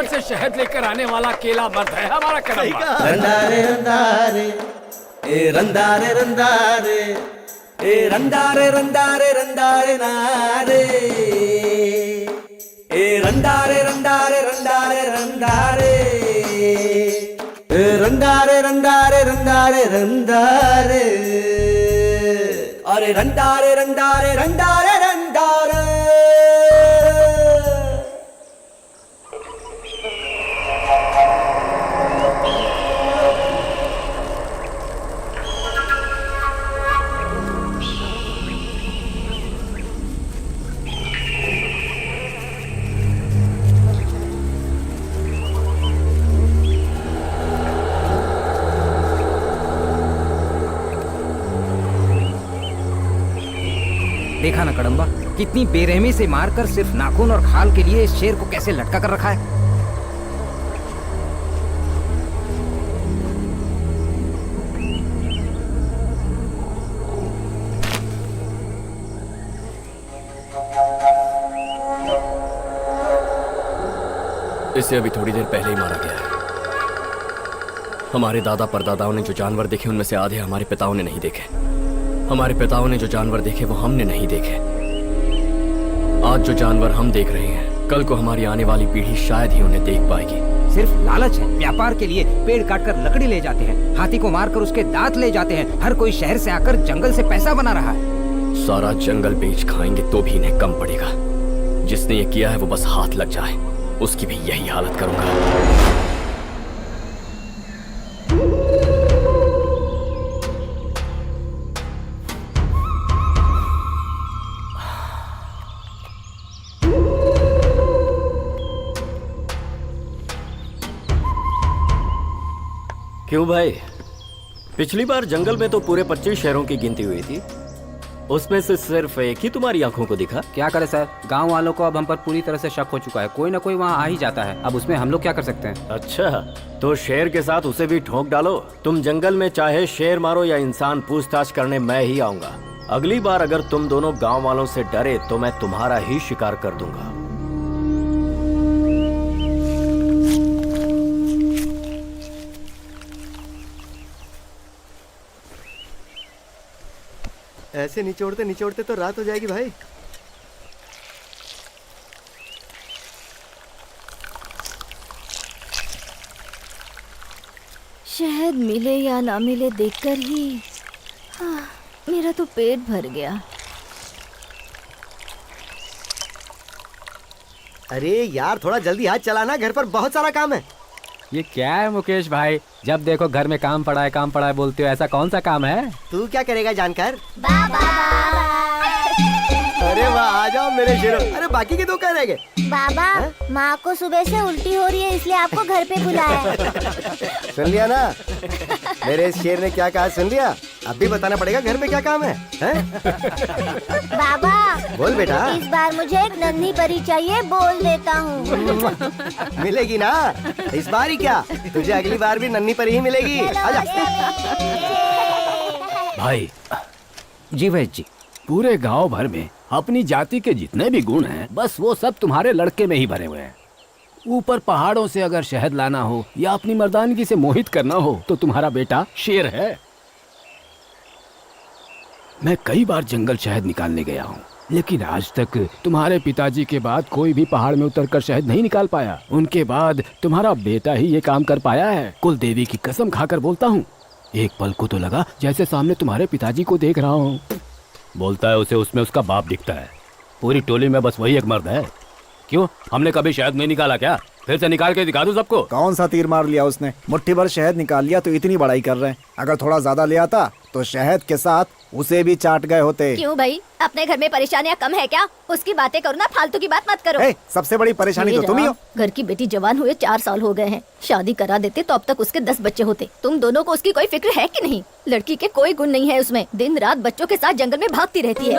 पहाड़ से शहद लेकर आने वाला अकेला मर्द है हमारा कदम्बा। रंदारे रंदारे ए रंदारे रंदारे ए रंदारे रंदारे रंदारे नारे ए रंदारे रंदारे रंदारे रंदारे ए रंदारे रंदारे रंदारे रंदारे अरे रंदारे रंदारे रंदारे रंदारे। देखा ना कदम्बा, कितनी बेरहमी से मारकर सिर्फ नाखून और खाल के लिए इस शेर को कैसे लटका कर रखा है। इसे अभी थोड़ी देर पहले ही मारा गया है। हमारे दादा परदादाओं ने जो जानवर देखे उनमें से आधे हमारे पिताओं ने नहीं देखे। हमारे पिताओं ने जो जानवर देखे वो हमने नहीं देखे। आज जो जानवर हम देख रहे हैं कल को हमारी आने वाली पीढ़ी शायद ही उन्हें देख पाएगी। सिर्फ लालच है। व्यापार के लिए पेड़ काटकर लकड़ी ले जाते हैं, हाथी को मारकर उसके दांत ले जाते हैं। हर कोई शहर से आकर जंगल से पैसा बना रहा है। सारा जंगल बेच खाएंगे तो भी इन्हें कम पड़ेगा। जिसने ये किया है वो बस हाथ लग जाए, उसकी भी यही हालत करूंगा। क्यों भाई, पिछली बार जंगल में तो पूरे 25 शहरों की गिनती हुई थी, उसमें से सिर्फ एक ही तुम्हारी आंखों को दिखा। क्या करे सर, गांव वालों को अब हम पर पूरी तरह से शक हो चुका है। कोई ना कोई वहाँ आ ही जाता है। अब उसमें हम लोग क्या कर सकते हैं। अच्छा, तो शेर के साथ उसे भी ठोक डालो। तुम जंगल में चाहे शेर मारो या इंसान, पूछताछ करने मैं ही आऊंगा। अगली बार अगर तुम दोनों गाँव वालों से डरे तो मैं तुम्हारा ही शिकार कर दूंगा। ऐसे निचोड़ते तो रात हो जाएगी भाई। शहद मिले या ना मिले देखकर ही मेरा तो पेट भर गया। अरे यार थोड़ा जल्दी हाथ चलाना, घर पर बहुत सारा काम है। ये क्या है मुकेश भाई, जब देखो घर में काम पड़ा है बोलते हो। ऐसा कौन सा काम है? तू क्या करेगा जानकर? बाबा अरे वाह, आ जाओ मेरे शेरों। अरे बाकी के दो कह रह गए। बाबा, माँ को सुबह से उल्टी हो रही है इसलिए आपको घर पे बुलाया है। सुन लिया ना मेरे इस शेर ने क्या कहा, सुन लिया? अब भी बताना पड़ेगा घर में क्या काम है, हैं? बाबा बोल बेटा। इस बार मुझे एक नन्ही परी चाहिए, बोल देता हूँ। मिलेगी ना इस बार ही, क्या तुझे अगली बार भी नन्ही परी ही मिलेगी। आजा। भाई जी वैद्य जी, पूरे गांव भर में अपनी जाति के जितने भी गुण हैं बस वो सब तुम्हारे लड़के में ही भरे हुए हैं। ऊपर पहाड़ों से अगर शहद लाना हो या अपनी मर्दानगी से मोहित करना हो तो तुम्हारा बेटा शेर है। मैं कई बार जंगल शहद निकालने गया हूँ, लेकिन आज तक तुम्हारे पिताजी के बाद कोई भी पहाड़ में उतरकर शहद नहीं निकाल पाया। उनके बाद तुम्हारा बेटा ही ये काम कर पाया है। कुल देवी की कसम खाकर बोलता हूँ, एक पल को तो लगा जैसे सामने तुम्हारे पिताजी को देख रहा हूँ। बोलता है उसे उसमें उसका बाप दिखता है। पूरी टोली में बस वही एक मर्द है। क्यों, हमने कभी शहद नहीं निकाला क्या? फिर से निकाल के दिखा दूं सबको। कौन सा तीर मार लिया उसने? मुट्ठी भर शहद निकाल लिया तो इतनी बड़ाई कर रहे हैं। अगर थोड़ा ज्यादा ले आता तो शहद के साथ उसे भी चाट गए होते। क्यों भाई, अपने घर में परेशानियाँ कम है क्या? उसकी बातें करो ना, फालतू की बात मत करो। सबसे बड़ी परेशानी तो तुम ही हो। घर की बेटी जवान हुए 4 साल हो गए हैं। शादी करा देते तो अब तक उसके 10 बच्चे होते। तुम दोनों को उसकी कोई फिक्र है कि नहीं? लड़की के कोई गुण नहीं है उसमें, दिन रात बच्चों के साथ जंगल में भागती रहती है।